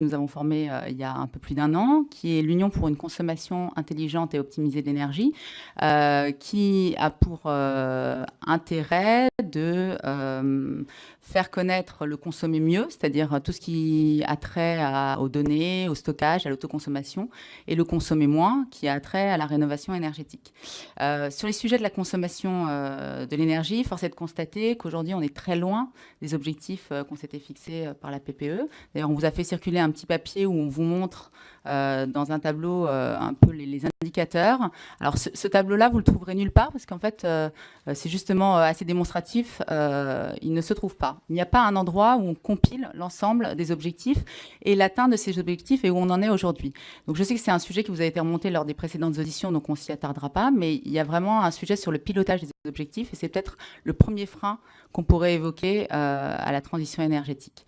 nous avons formé il y a un peu plus d'1 an, qui est l'Union pour une consommation intelligente et optimisée d'énergie, qui a pour intérêt de faire connaître le consommer mieux, c'est-à-dire tout ce qui a trait aux données, au stockage, à l'autoconsommation, et le consommer moins, qui a trait à la rénovation énergétique. Sur les sujets de la consommation de l'énergie, force est de constater qu'aujourd'hui, on est très loin des objectifs qu'on s'était fixés par la PPE. D'ailleurs, on vous a fait circuler un petit papier où on vous montre dans un tableau un peu les indicateurs. Alors, ce tableau-là, vous le trouverez nulle part parce qu'en fait, c'est justement assez démonstratif. Il ne se trouve pas. Il n'y a pas un endroit où on compile l'ensemble des objectifs et l'atteinte de ces objectifs et où on en est aujourd'hui. Donc, je sais que c'est un sujet qui vous a été remonté lors des précédentes auditions, donc on s'y attardera pas, mais il y a vraiment un sujet sur le pilotage des objectifs et c'est peut-être le premier frein qu'on pourrait évoquer à la transition énergétique.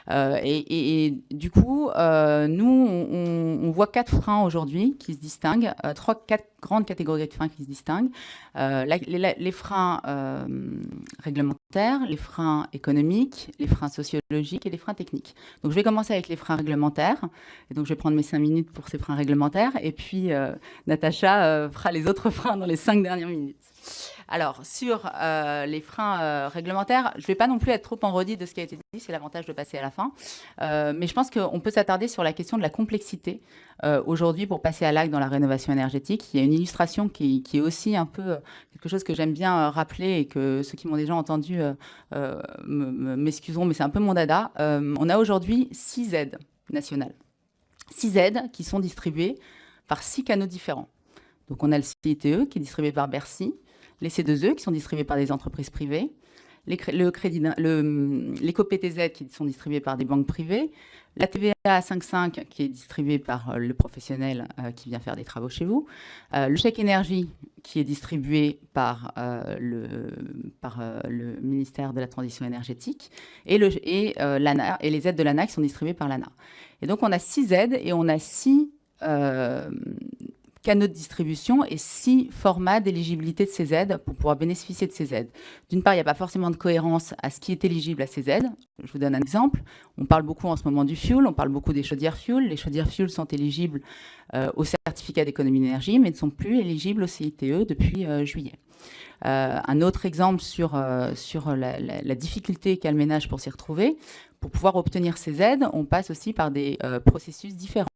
Et du coup, nous, on voit 4 freins aujourd'hui qui se distinguent, 4 grandes catégories de freins qui se distinguent. Les freins réglementaires, les freins économiques, les freins sociologiques et les freins techniques. Donc, je vais commencer avec les freins réglementaires. Et donc, je vais prendre mes 5 minutes pour ces freins réglementaires. Et puis, Natacha fera les autres freins dans les 5 dernières minutes. Alors, sur les freins réglementaires, je ne vais pas non plus être trop en redit de ce qui a été dit, c'est l'avantage de passer à la fin. Mais je pense qu'on peut s'attarder sur la question de la complexité aujourd'hui pour passer à l'acte dans la rénovation énergétique. Il y a une illustration qui est aussi un peu quelque chose que j'aime bien rappeler et que ceux qui m'ont déjà entendu m'excuseront, mais c'est un peu mon dada. On a aujourd'hui 6 aides nationales. 6 aides qui sont distribuées par 6 canaux différents. Donc, on a le CITE qui est distribué par Bercy, les C2E qui sont distribués par des entreprises privées, l'éco-PTZ qui sont distribués par des banques privées, la TVA à 5,5 qui est distribuée par le professionnel qui vient faire des travaux chez vous, le chèque énergie qui est distribué par le ministère de la Transition énergétique et l'ANA, et les aides de l'ANA qui sont distribuées par l'ANA. Et donc, on a 6 aides et on a 6 canaux de distribution et 6 formats d'éligibilité de ces aides pour pouvoir bénéficier de ces aides. D'une part, il n'y a pas forcément de cohérence à ce qui est éligible à ces aides. Je vous donne un exemple. On parle beaucoup en ce moment du fuel, on parle beaucoup des chaudières fuel. Les chaudières fuel sont éligibles au certificat d'économie d'énergie, mais ne sont plus éligibles au CITE depuis juillet. Un autre exemple sur la difficulté qu'a le ménage pour s'y retrouver. Pour pouvoir obtenir ces aides, on passe aussi par des processus différents.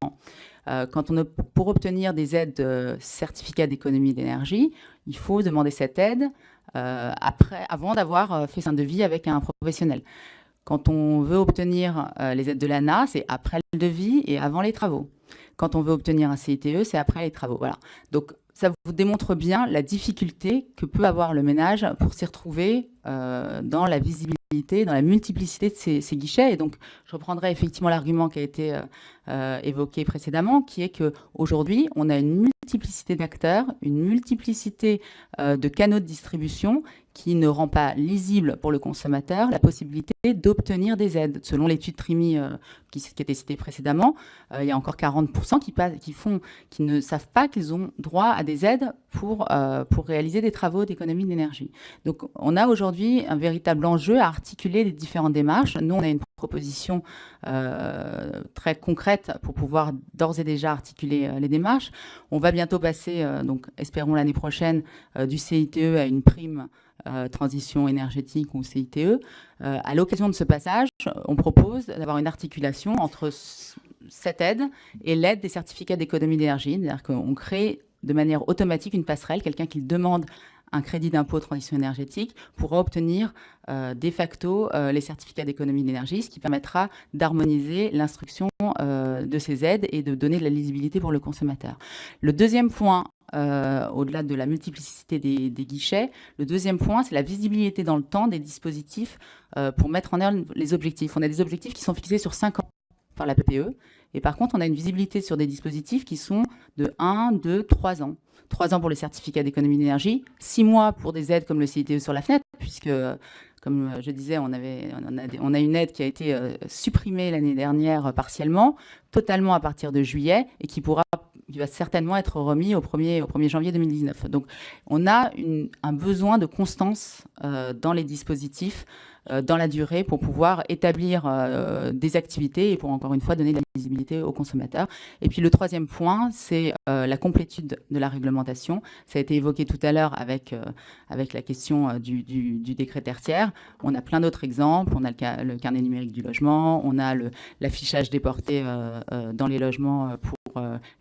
Pour obtenir des aides de certificat d'économie d'énergie, il faut demander cette aide avant d'avoir fait un devis avec un professionnel. Quand on veut obtenir les aides de l'ANA, c'est après le devis et avant les travaux. Quand on veut obtenir un CITE, c'est après les travaux. Voilà. Donc, ça vous démontre bien la difficulté que peut avoir le ménage pour s'y retrouver dans la visibilité, dans la multiplicité de ces guichets. Et donc, je reprendrai effectivement l'argument qui a été évoqué précédemment, qui est qu'aujourd'hui, on a une multiplicité d'acteurs, une multiplicité de canaux de distribution qui ne rend pas lisible pour le consommateur la possibilité d'obtenir des aides. Selon l'étude TRIMI qui a été citée précédemment, il y a encore 40% qui ne savent pas qu'ils ont droit à des aides pour réaliser des travaux d'économie d'énergie. Donc, on a aujourd'hui un véritable enjeu à articuler les différentes démarches. Nous, on a une proposition très concrète pour pouvoir d'ores et déjà articuler les démarches. On va bientôt passer, donc espérons l'année prochaine, du CITE à une prime transition énergétique ou CITE. À l'occasion de ce passage, on propose d'avoir une articulation entre cette aide et l'aide des certificats d'économie d'énergie. C'est-à-dire qu'on crée de manière automatique une passerelle, quelqu'un qui demande un crédit d'impôt transition énergétique pourra obtenir de facto les certificats d'économie d'énergie, ce qui permettra d'harmoniser l'instruction de ces aides et de donner de la lisibilité pour le consommateur. Le deuxième point, au-delà de la multiplicité des guichets, le deuxième point, c'est la visibilité dans le temps des dispositifs pour mettre en œuvre les objectifs. On a des objectifs qui sont fixés sur 5 ans par la PPE, et par contre, on a une visibilité sur des dispositifs qui sont de 1, 2, 3 ans. 3 ans pour les certificats d'économie d'énergie, 6 mois pour des aides comme le CITE sur la fenêtre, puisque, comme je disais, on a une aide qui a été supprimée l'année dernière partiellement, totalement à partir de juillet, et qui qui va certainement être remis au 1er janvier 2019. Donc, on a un besoin de constance dans les dispositifs, dans la durée, pour pouvoir établir des activités et pour, encore une fois, donner de la visibilité aux consommateurs. Et puis, le troisième point, c'est la complétude de la réglementation. Ça a été évoqué tout à l'heure avec la question du décret tertiaire. On a plein d'autres exemples. On a le carnet numérique du logement, on a l'affichage déporté dans les logements pour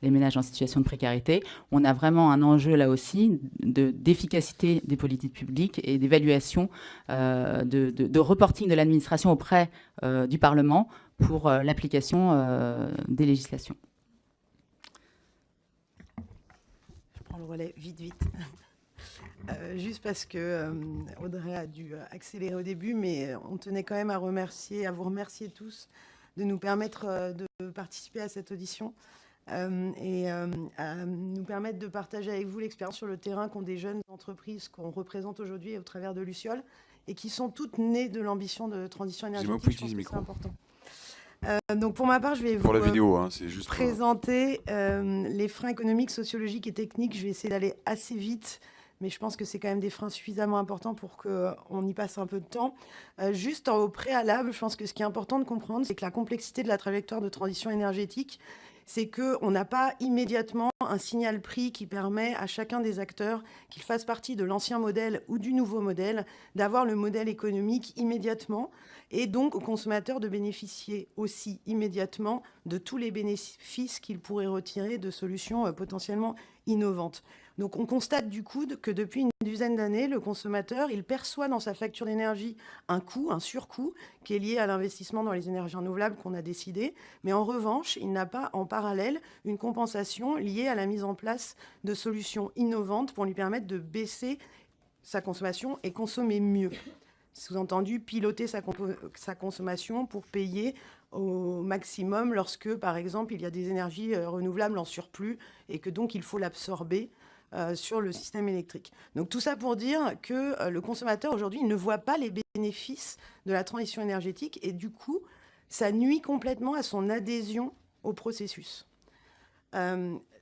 les ménages en situation de précarité. On a vraiment un enjeu là aussi d'efficacité des politiques publiques et d'évaluation, de reporting de l'administration auprès du Parlement pour l'application des législations. Je prends le relais vite. Juste parce que Audrey a dû accélérer au début, mais on tenait quand même à vous remercier tous de nous permettre de participer à cette audition et à nous permettre de partager avec vous l'expérience sur le terrain qu'ont des jeunes entreprises qu'on représente aujourd'hui au travers de Luciole et qui sont toutes nées de l'ambition de transition énergétique. Je pense que c'est important. Donc pour ma part, je vais vous c'est juste présenter les freins économiques, sociologiques et techniques. Je vais essayer d'aller assez vite, mais je pense que c'est quand même des freins suffisamment importants pour qu'on y passe un peu de temps. Juste au préalable, je pense que ce qui est important de comprendre, c'est que la complexité de la trajectoire de transition énergétique, c'est qu'on n'a pas immédiatement un signal prix qui permet à chacun des acteurs, qu'ils fassent partie de l'ancien modèle ou du nouveau modèle, d'avoir le modèle économique immédiatement et donc aux consommateurs de bénéficier aussi immédiatement de tous les bénéfices qu'ils pourraient retirer de solutions potentiellement innovantes. Donc on constate du coup que depuis une dizaine d'années, le consommateur, il perçoit dans sa facture d'énergie un coût, un surcoût, qui est lié à l'investissement dans les énergies renouvelables qu'on a décidé. Mais en revanche, il n'a pas en parallèle une compensation liée à la mise en place de solutions innovantes pour lui permettre de baisser sa consommation et consommer mieux. Sous-entendu, piloter sa consommation pour payer au maximum lorsque, par exemple, il y a des énergies renouvelables en surplus et que donc il faut l'absorber sur le système électrique. Donc tout ça pour dire que le consommateur aujourd'hui ne voit pas les bénéfices de la transition énergétique et du coup, ça nuit complètement à son adhésion au processus.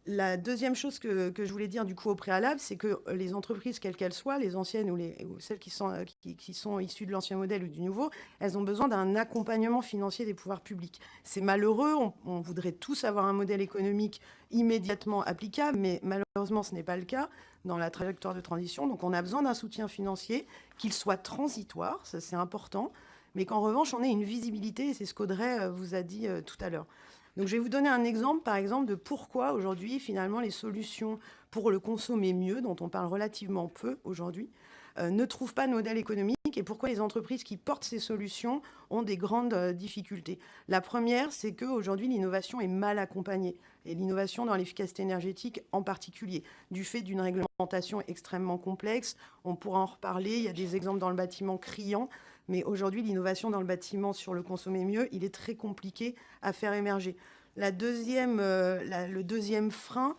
La deuxième chose que je voulais dire du coup au préalable, c'est que les entreprises, quelles qu'elles soient, les anciennes ou celles qui sont issues de l'ancien modèle ou du nouveau, elles ont besoin d'un accompagnement financier des pouvoirs publics. C'est malheureux, on voudrait tous avoir un modèle économique immédiatement applicable, mais malheureusement ce n'est pas le cas dans la trajectoire de transition. Donc on a besoin d'un soutien financier, qu'il soit transitoire, ça c'est important, mais qu'en revanche on ait une visibilité, et c'est ce qu'Audrey vous a dit tout à l'heure. Donc, je vais vous donner un exemple, par exemple, de pourquoi aujourd'hui, finalement, les solutions pour le consommer mieux, dont on parle relativement peu aujourd'hui, ne trouvent pas de modèle économique et pourquoi les entreprises qui portent ces solutions ont des grandes difficultés. La première, c'est qu'aujourd'hui, l'innovation est mal accompagnée. Et l'innovation dans l'efficacité énergétique en particulier, du fait d'une réglementation extrêmement complexe. On pourra en reparler, il y a des exemples dans le bâtiment criants. Mais aujourd'hui, l'innovation dans le bâtiment sur le consommer mieux, il est très compliqué à faire émerger. Le deuxième frein,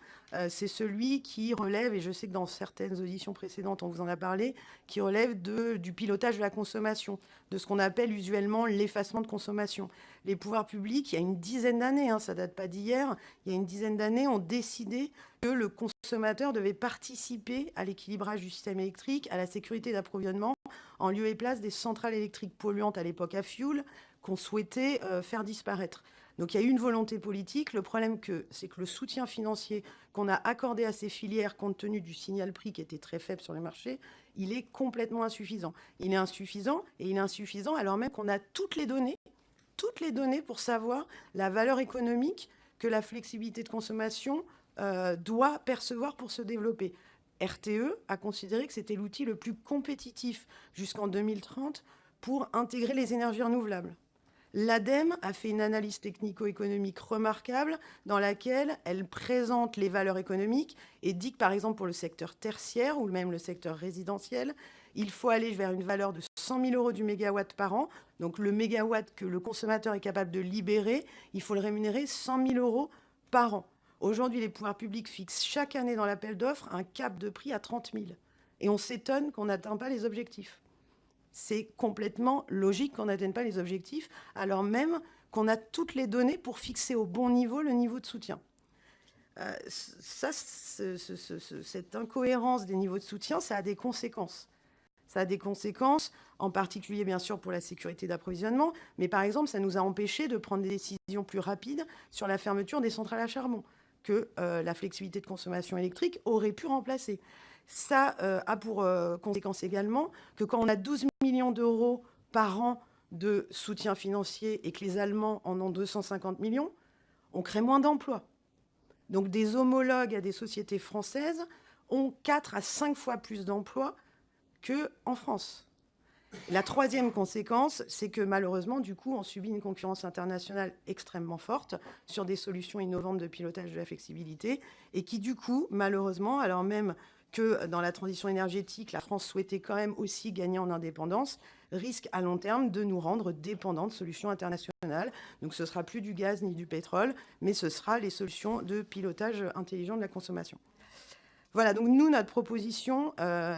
c'est celui qui relève, et je sais que dans certaines auditions précédentes, on vous en a parlé, qui relève du pilotage de la consommation, de ce qu'on appelle usuellement l'effacement de consommation. Les pouvoirs publics, il y a une dizaine d'années, ça ne date pas d'hier, il y a une dizaine d'années, ont décidé que le consommateur devait participer à l'équilibrage du système électrique, à la sécurité d'approvisionnement, en lieu et place des centrales électriques polluantes à l'époque à fioul qu'on souhaitait faire disparaître. Donc il y a eu une volonté politique. Le problème, c'est que le soutien financier qu'on a accordé à ces filières, compte tenu du signal prix qui était très faible sur les marchés, il est complètement insuffisant. Il est insuffisant alors même qu'on a toutes les données pour savoir la valeur économique que la flexibilité de consommation doit percevoir pour se développer. RTE a considéré que c'était l'outil le plus compétitif jusqu'en 2030 pour intégrer les énergies renouvelables. L'ADEME a fait une analyse technico-économique remarquable dans laquelle elle présente les valeurs économiques et dit que, par exemple, pour le secteur tertiaire ou même le secteur résidentiel, il faut aller vers une valeur de 100 000 € du mégawatt par an. Donc le mégawatt que le consommateur est capable de libérer, il faut le rémunérer 100 000 € par an. Aujourd'hui, les pouvoirs publics fixent chaque année dans l'appel d'offres un cap de prix à 30 000. Et on s'étonne qu'on n'atteint pas les objectifs. C'est complètement logique qu'on n'atteigne pas les objectifs, alors même qu'on a toutes les données pour fixer au bon niveau le niveau de soutien. Cette incohérence des niveaux de soutien, ça a des conséquences. Ça a des conséquences, en particulier, bien sûr, pour la sécurité d'approvisionnement. Mais par exemple, ça nous a empêchés de prendre des décisions plus rapides sur la fermeture des centrales à charbon que la flexibilité de consommation électrique aurait pu remplacer. Ça a pour conséquence également que quand on a 12 millions d'euros par an de soutien financier et que les Allemands en ont 250 millions, on crée moins d'emplois. Donc des homologues à des sociétés françaises ont 4 à 5 fois plus d'emplois qu'en France. La troisième conséquence, c'est que malheureusement, du coup, on subit une concurrence internationale extrêmement forte sur des solutions innovantes de pilotage de la flexibilité et qui, du coup, malheureusement, alors même que dans la transition énergétique, la France souhaitait quand même aussi gagner en indépendance, risque à long terme de nous rendre dépendants de solutions internationales. Donc ce ne sera plus du gaz ni du pétrole, mais ce sera les solutions de pilotage intelligent de la consommation. Voilà, donc nous, notre proposition,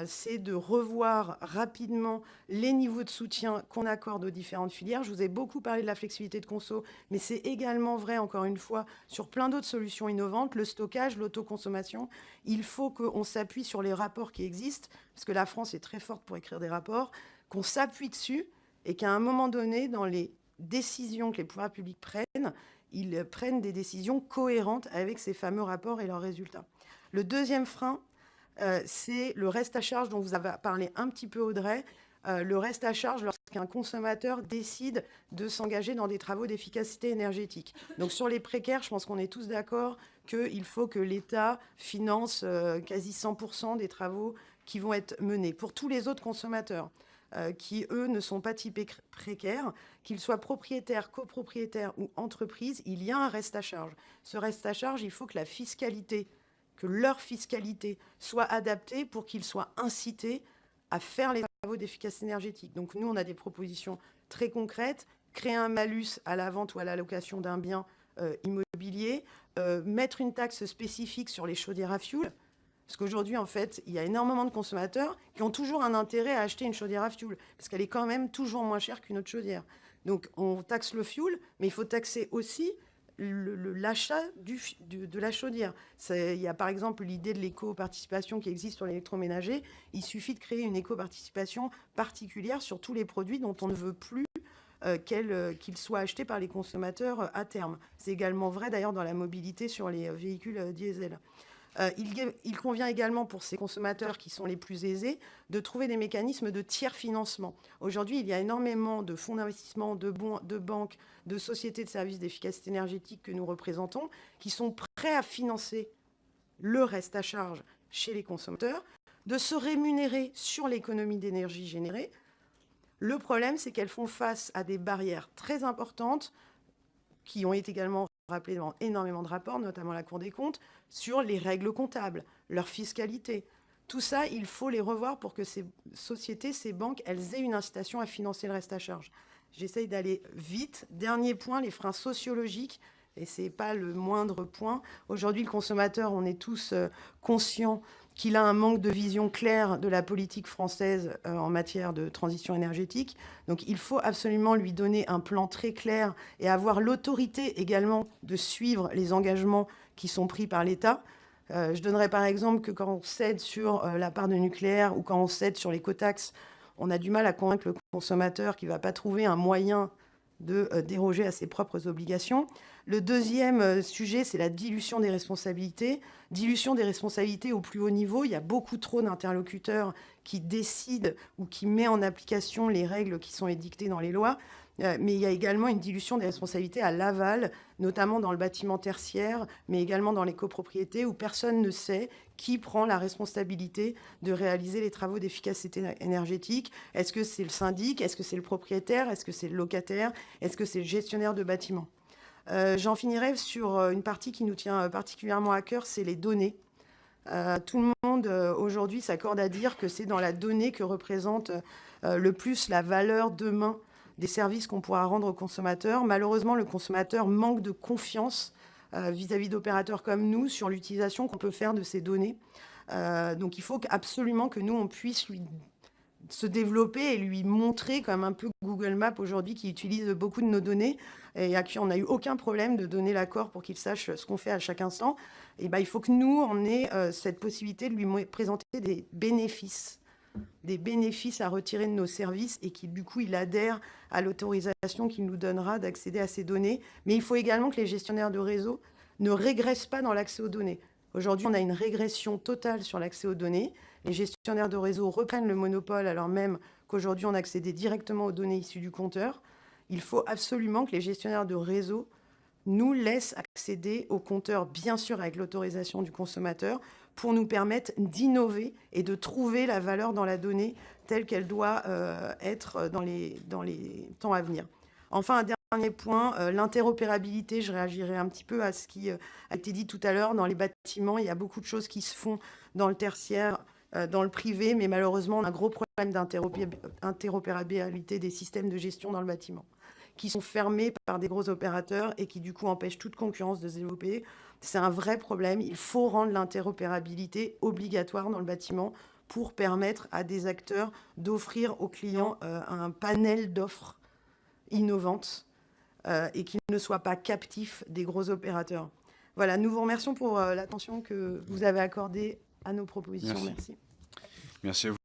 c'est de revoir rapidement les niveaux de soutien qu'on accorde aux différentes filières. Je vous ai beaucoup parlé de la flexibilité de conso, mais c'est également vrai, encore une fois, sur plein d'autres solutions innovantes, le stockage, l'autoconsommation. Il faut qu'on s'appuie sur les rapports qui existent, parce que la France est très forte pour écrire des rapports, qu'on s'appuie dessus et qu'à un moment donné, dans les décisions que les pouvoirs publics prennent, ils prennent des décisions cohérentes avec ces fameux rapports et leurs résultats. Le deuxième frein, c'est le reste à charge dont vous avez parlé un petit peu, Audrey. Le reste à charge lorsqu'un consommateur décide de s'engager dans des travaux d'efficacité énergétique. Donc sur les précaires, je pense qu'on est tous d'accord qu'il faut que l'État finance quasi 100% des travaux qui vont être menés. Pour tous les autres consommateurs qui, eux, ne sont pas typés précaires, qu'ils soient propriétaires, copropriétaires ou entreprises, il y a un reste à charge. Ce reste à charge, il faut que la fiscalité, que leur fiscalité soit adaptée pour qu'ils soient incités à faire les travaux d'efficacité énergétique. Donc nous, on a des propositions très concrètes. Créer un malus à la vente ou à la location d'un bien immobilier, mettre une taxe spécifique sur les chaudières à fioul, parce qu'aujourd'hui, en fait, il y a énormément de consommateurs qui ont toujours un intérêt à acheter une chaudière à fioul, parce qu'elle est quand même toujours moins chère qu'une autre chaudière. Donc on taxe le fioul, mais il faut taxer aussi l'achat de la chaudière. Il y a par exemple l'idée de l'éco-participation qui existe sur l'électroménager. Il suffit de créer une éco-participation particulière sur tous les produits dont on ne veut plus qu'ils soient achetés par les consommateurs à terme. C'est également vrai d'ailleurs dans la mobilité sur les véhicules diesel. Il convient également pour ces consommateurs qui sont les plus aisés de trouver des mécanismes de tiers financement. Aujourd'hui, il y a énormément de fonds d'investissement, de banques, de sociétés de services d'efficacité énergétique que nous représentons qui sont prêts à financer le reste à charge chez les consommateurs, de se rémunérer sur l'économie d'énergie générée. Le problème, c'est qu'elles font face à des barrières très importantes qui ont été également rappelées dans énormément de rapports, notamment la Cour des comptes, sur les règles comptables, leur fiscalité. Tout ça, il faut les revoir pour que ces sociétés, ces banques, elles aient une incitation à financer le reste à charge. J'essaye d'aller vite. Dernier point, les freins sociologiques. Et ce n'est pas le moindre point. Aujourd'hui, le consommateur, on est tous conscients qu'il a un manque de vision claire de la politique française en matière de transition énergétique. Donc il faut absolument lui donner un plan très clair et avoir l'autorité également de suivre les engagements qui sont pris par l'État. Je donnerai par exemple que quand on cède sur la part de nucléaire ou quand on cède sur l'écotaxe, on a du mal à convaincre le consommateur qu'il ne va pas trouver un moyen de déroger à ses propres obligations. Le deuxième sujet, c'est la dilution des responsabilités. Dilution des responsabilités au plus haut niveau. Il y a beaucoup trop d'interlocuteurs qui décident ou qui mettent en application les règles qui sont édictées dans les lois. Mais il y a également une dilution des responsabilités à l'aval, notamment dans le bâtiment tertiaire, mais également dans les copropriétés, où personne ne sait qui prend la responsabilité de réaliser les travaux d'efficacité énergétique. Est-ce que c'est le syndic? Est-ce que c'est le propriétaire? Est-ce que c'est le locataire? Est-ce que c'est le gestionnaire de bâtiment? J'en finirai sur une partie qui nous tient particulièrement à cœur, c'est les données. Tout le monde aujourd'hui s'accorde à dire que c'est dans la donnée que représente le plus la valeur demain des services qu'on pourra rendre aux consommateurs. Malheureusement, le consommateur manque de confiance vis-à-vis d'opérateurs comme nous sur l'utilisation qu'on peut faire de ces données. Donc il faut absolument que nous, on puisse lui se développer et lui montrer, comme un peu Google Maps aujourd'hui, qui utilise beaucoup de nos données et à qui on n'a eu aucun problème de donner l'accord pour qu'il sache ce qu'on fait à chaque instant. Et ben, il faut que nous, on ait cette possibilité de lui présenter des bénéfices à retirer de nos services et qui, du coup, il adhère à l'autorisation qu'il nous donnera d'accéder à ces données. Mais il faut également que les gestionnaires de réseau ne régressent pas dans l'accès aux données. Aujourd'hui, on a une régression totale sur l'accès aux données. Les gestionnaires de réseau reprennent le monopole alors même qu'aujourd'hui, on accédait directement aux données issues du compteur. Il faut absolument que les gestionnaires de réseau nous laissent accéder au compteur, bien sûr avec l'autorisation du consommateur, pour nous permettre d'innover et de trouver la valeur dans la donnée telle qu'elle doit être dans les temps à venir. Enfin, un dernier point, l'interopérabilité. Je réagirai un petit peu à ce qui a été dit tout à l'heure. Dans les bâtiments, il y a beaucoup de choses qui se font dans le tertiaire, dans le privé, mais malheureusement, on a un gros problème d'interopérabilité des systèmes de gestion dans le bâtiment, qui sont fermés par des gros opérateurs et qui, du coup, empêchent toute concurrence de se développer. C'est un vrai problème. Il faut rendre l'interopérabilité obligatoire dans le bâtiment pour permettre à des acteurs d'offrir aux clients un panel d'offres innovantes et qu'ils ne soient pas captifs des gros opérateurs. Voilà, nous vous remercions pour l'attention que vous avez accordée à nos propositions. Merci. Merci à vous.